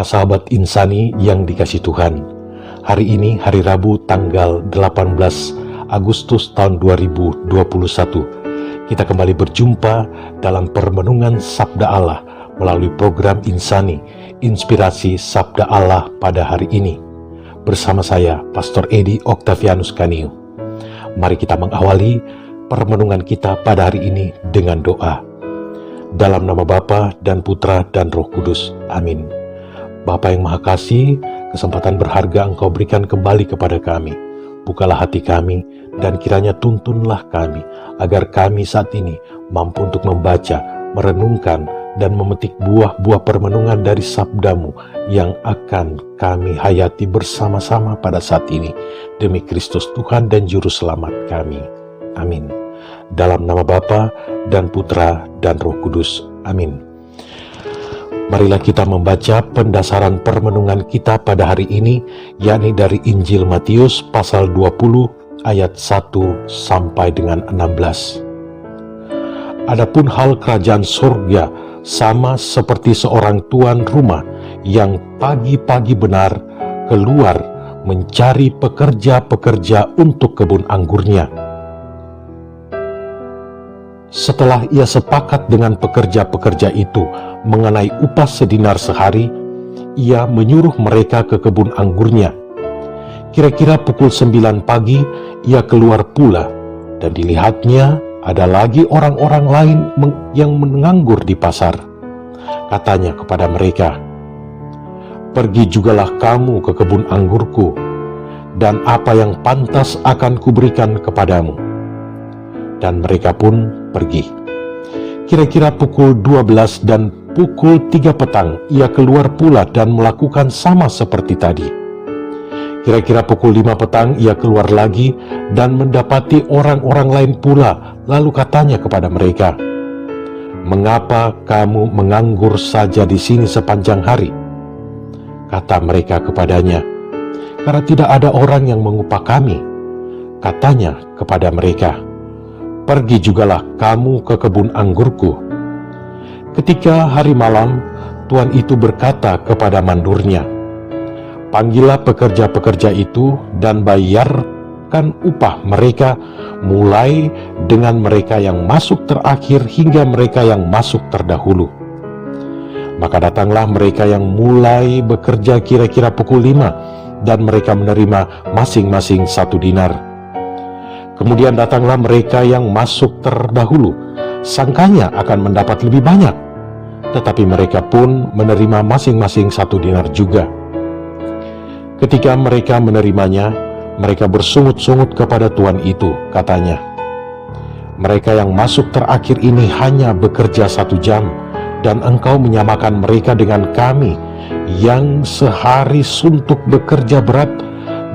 Sahabat Insani yang dikasih Tuhan, hari ini hari Rabu tanggal 18 Agustus tahun 2021, kita kembali berjumpa dalam permenungan Sabda Allah melalui program Insani, Inspirasi Sabda Allah pada hari ini. Bersama saya, Pastor Edi Octavianus Kaniu. Mari kita mengawali permenungan kita pada hari ini dengan doa. Dalam nama Bapa dan Putra dan Roh Kudus. Amin. Bapa yang Maha Kasih, kesempatan berharga Engkau berikan kembali kepada kami. Bukalah hati kami dan kiranya tuntunlah kami, agar kami saat ini mampu untuk membaca, merenungkan, dan memetik buah-buah permenungan dari sabda-Mu yang akan kami hayati bersama-sama pada saat ini. Demi Kristus Tuhan dan Juru Selamat kami. Amin. Dalam nama Bapa dan Putra dan Roh Kudus. Amin. Marilah kita membaca pendasaran permenungan kita pada hari ini, yakni dari Injil Matius pasal 20 ayat 1 sampai dengan 16. Adapun hal kerajaan surga sama seperti seorang tuan rumah yang pagi-pagi benar keluar mencari pekerja-pekerja untuk kebun anggurnya. Setelah ia sepakat dengan pekerja-pekerja itu mengenai upah sedinar sehari, ia menyuruh mereka ke kebun anggurnya. Kira-kira pukul 9 pagi, ia keluar pula, dan dilihatnya ada lagi orang-orang lain yang menganggur di pasar. Katanya kepada mereka, "Pergi jugalah kamu ke kebun anggurku, dan apa yang pantas akan kuberikan kepadamu." Dan mereka pun pergi. Kira-kira pukul 12 dan pukul 3 petang, ia keluar pula dan melakukan sama seperti tadi. Kira-kira pukul 5 petang, ia keluar lagi dan mendapati orang-orang lain pula. Lalu katanya kepada mereka, "Mengapa kamu menganggur saja di sini sepanjang hari?" Kata mereka kepadanya, "Karena tidak ada orang yang mengupah kami." Katanya kepada mereka, "Pergi jugalah kamu ke kebun anggurku." Ketika hari malam, tuan itu berkata kepada mandurnya, "Panggillah pekerja-pekerja itu dan bayarkan upah mereka, mulai dengan mereka yang masuk terakhir hingga mereka yang masuk terdahulu." Maka datanglah mereka yang mulai bekerja kira-kira pukul 5, dan mereka menerima masing-masing 1 dinar. Kemudian datanglah mereka yang masuk terdahulu, sangkanya akan mendapat lebih banyak, tetapi mereka pun menerima masing-masing 1 dinar juga. Ketika mereka menerimanya, mereka bersungut-sungut kepada tuan itu, katanya, "Mereka yang masuk terakhir ini hanya bekerja 1 jam, dan engkau menyamakan mereka dengan kami, yang sehari suntuk bekerja berat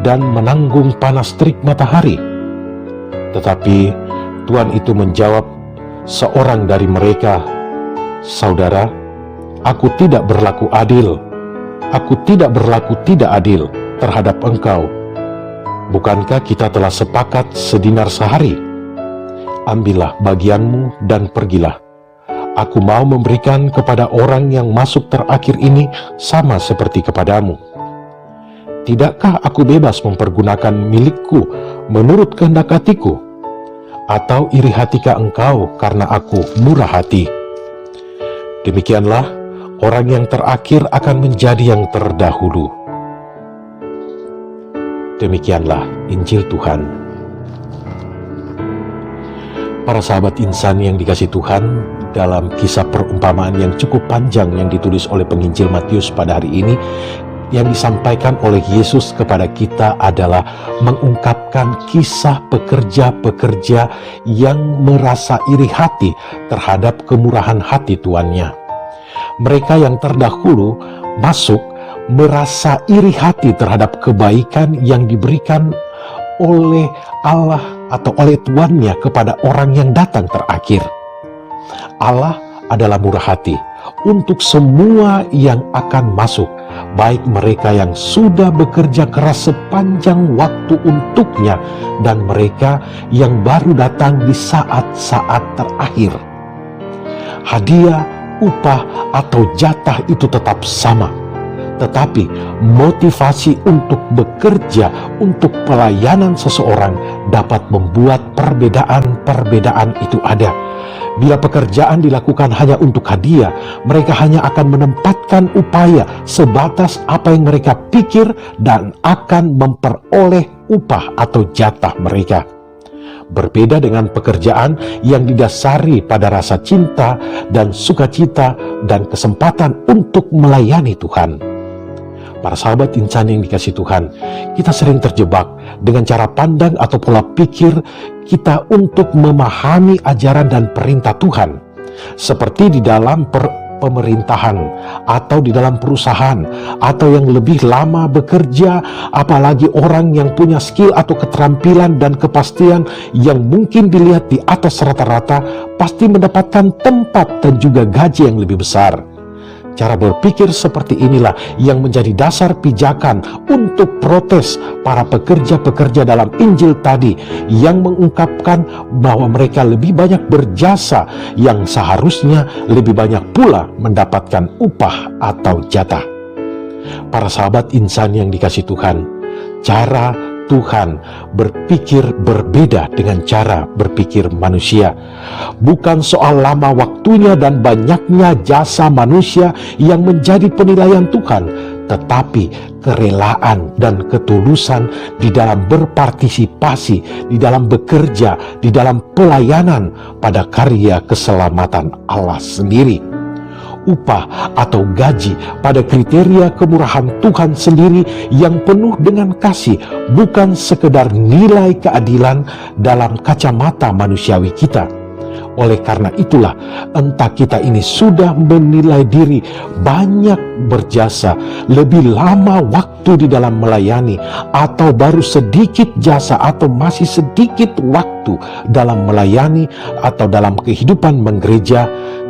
dan menanggung panas terik matahari." Tetapi tuan itu menjawab seorang dari mereka, "Saudara, aku tidak berlaku adil. Aku tidak berlaku tidak adil terhadap engkau. Bukankah kita telah sepakat sedinar sehari? Ambillah bagianmu dan pergilah. Aku mau memberikan kepada orang yang masuk terakhir ini sama seperti kepadamu. Tidakkah aku bebas mempergunakan milikku menurut kehendak hatiku? Atau iri hatikah engkau karena aku murah hati?" Demikianlah orang yang terakhir akan menjadi yang terdahulu. Demikianlah Injil Tuhan. Para sahabat insan yang dikasih Tuhan, dalam kisah perumpamaan yang cukup panjang yang ditulis oleh penginjil Matius pada hari ini, yang disampaikan oleh Yesus kepada kita adalah mengungkapkan kisah pekerja-pekerja yang merasa iri hati terhadap kemurahan hati tuannya. Mereka yang terdahulu masuk merasa iri hati terhadap kebaikan yang diberikan oleh Allah atau oleh tuannya kepada orang yang datang terakhir. Allah adalah murah hati untuk semua yang akan masuk, baik mereka yang sudah bekerja keras sepanjang waktu untuknya dan mereka yang baru datang di saat-saat terakhir. Hadiah, upah, atau jatah itu tetap sama, tetapi motivasi untuk bekerja, untuk pelayanan seseorang dapat membuat perbedaan-perbedaan itu ada. Bila pekerjaan dilakukan hanya untuk hadiah, mereka hanya akan menempatkan upaya sebatas apa yang mereka pikir dan akan memperoleh upah atau jatah mereka. Berbeda dengan pekerjaan yang didasari pada rasa cinta dan sukacita dan kesempatan untuk melayani Tuhan. Para sahabat insan yang dikasihi Tuhan, kita sering terjebak dengan cara pandang atau pola pikir kita untuk memahami ajaran dan perintah Tuhan. Seperti di dalam pemerintahan atau di dalam perusahaan atau yang lebih lama bekerja, apalagi orang yang punya skill atau keterampilan dan kepastian yang mungkin dilihat di atas rata-rata pasti mendapatkan tempat dan juga gaji yang lebih besar. Cara berpikir seperti inilah yang menjadi dasar pijakan untuk protes para pekerja-pekerja dalam Injil tadi yang mengungkapkan bahwa mereka lebih banyak berjasa yang seharusnya lebih banyak pula mendapatkan upah atau jatah. Para sahabat insan yang dikasihi Tuhan, cara Tuhan berpikir berbeda dengan cara berpikir manusia. Bukan soal lama waktunya dan banyaknya jasa manusia yang menjadi penilaian Tuhan, tetapi kerelaan dan ketulusan di dalam berpartisipasi, di dalam bekerja, di dalam pelayanan pada karya keselamatan Allah sendiri. Upah atau gaji pada kriteria kemurahan Tuhan sendiri yang penuh dengan kasih, bukan sekedar nilai keadilan dalam kacamata manusiawi kita. Oleh karena itulah, entah kita ini sudah menilai diri banyak berjasa, lebih lama waktu di dalam melayani, atau baru sedikit jasa atau masih sedikit waktu dalam melayani atau dalam kehidupan menggereja,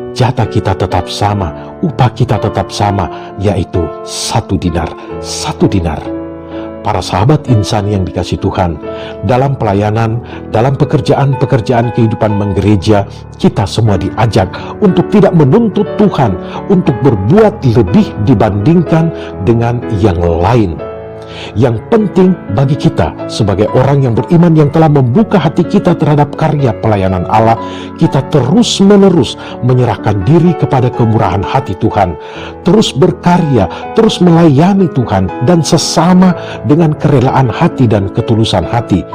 jatah kita tetap sama, upah kita tetap sama, yaitu 1 dinar. Para sahabat insan yang dikasihi Tuhan, dalam pelayanan, dalam pekerjaan-pekerjaan kehidupan menggereja, kita semua diajak untuk tidak menuntut Tuhan untuk berbuat lebih dibandingkan dengan yang lain. Yang penting bagi kita sebagai orang yang beriman yang telah membuka hati kita terhadap karya pelayanan Allah, kita terus-menerus menyerahkan diri kepada kemurahan hati Tuhan, terus berkarya, terus melayani Tuhan dan sesama dengan kerelaan hati dan ketulusan hati.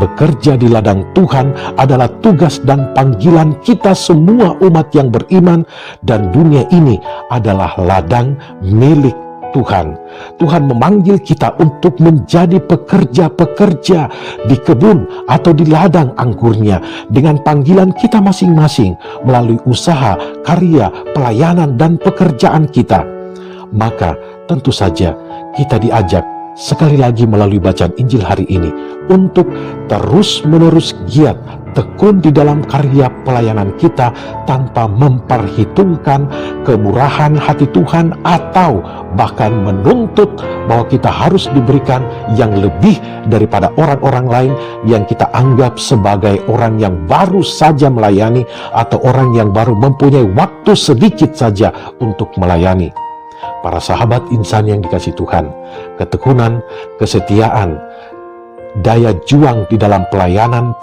Bekerja di ladang Tuhan adalah tugas dan panggilan kita semua umat yang beriman, dan dunia ini adalah ladang milik Tuhan. Tuhan memanggil kita untuk menjadi pekerja-pekerja di kebun atau di ladang anggurnya dengan panggilan kita masing-masing melalui usaha, karya, pelayanan, dan pekerjaan kita. Maka tentu saja kita diajak sekali lagi melalui bacaan Injil hari ini untuk terus-menerus giat tekun di dalam karya pelayanan kita tanpa memperhitungkan kemurahan hati Tuhan atau bahkan menuntut bahwa kita harus diberikan yang lebih daripada orang-orang lain yang kita anggap sebagai orang yang baru saja melayani atau orang yang baru mempunyai waktu sedikit saja untuk melayani. Para sahabat insan yang dikasihi Tuhan, ketekunan, kesetiaan, daya juang di dalam pelayanan,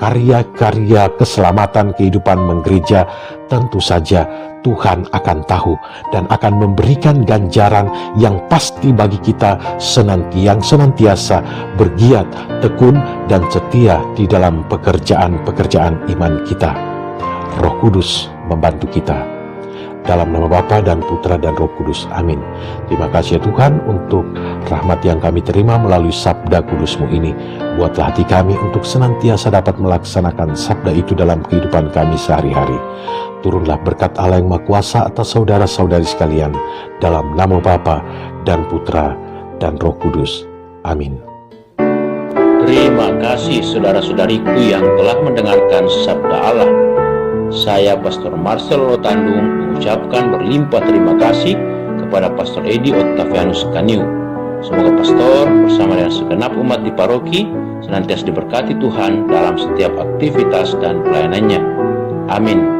karya-karya keselamatan kehidupan menggereja, tentu saja Tuhan akan tahu dan akan memberikan ganjaran yang pasti bagi kita yang senantiasa bergiat, tekun, dan setia di dalam pekerjaan-pekerjaan iman kita. Roh Kudus membantu kita. Dalam nama Bapa dan Putra dan Roh Kudus. Amin. Terima kasih ya Tuhan untuk rahmat yang kami terima melalui sabda kudus-Mu ini. Buatlah hati kami untuk senantiasa dapat melaksanakan sabda itu dalam kehidupan kami sehari-hari. Turunlah berkat Allah yang Maha Kuasa atas saudara-saudari sekalian. Dalam nama Bapa dan Putra dan Roh Kudus. Amin. Terima kasih saudara-saudariku yang telah mendengarkan sabda Allah. Saya Pastor Marcel Lotandung mengucapkan berlimpah terima kasih kepada Pastor Edi Octavianus Kaniu. Semoga Pastor bersama dengan segenap umat di paroki senantiasa diberkati Tuhan dalam setiap aktivitas dan pelayanannya. Amin.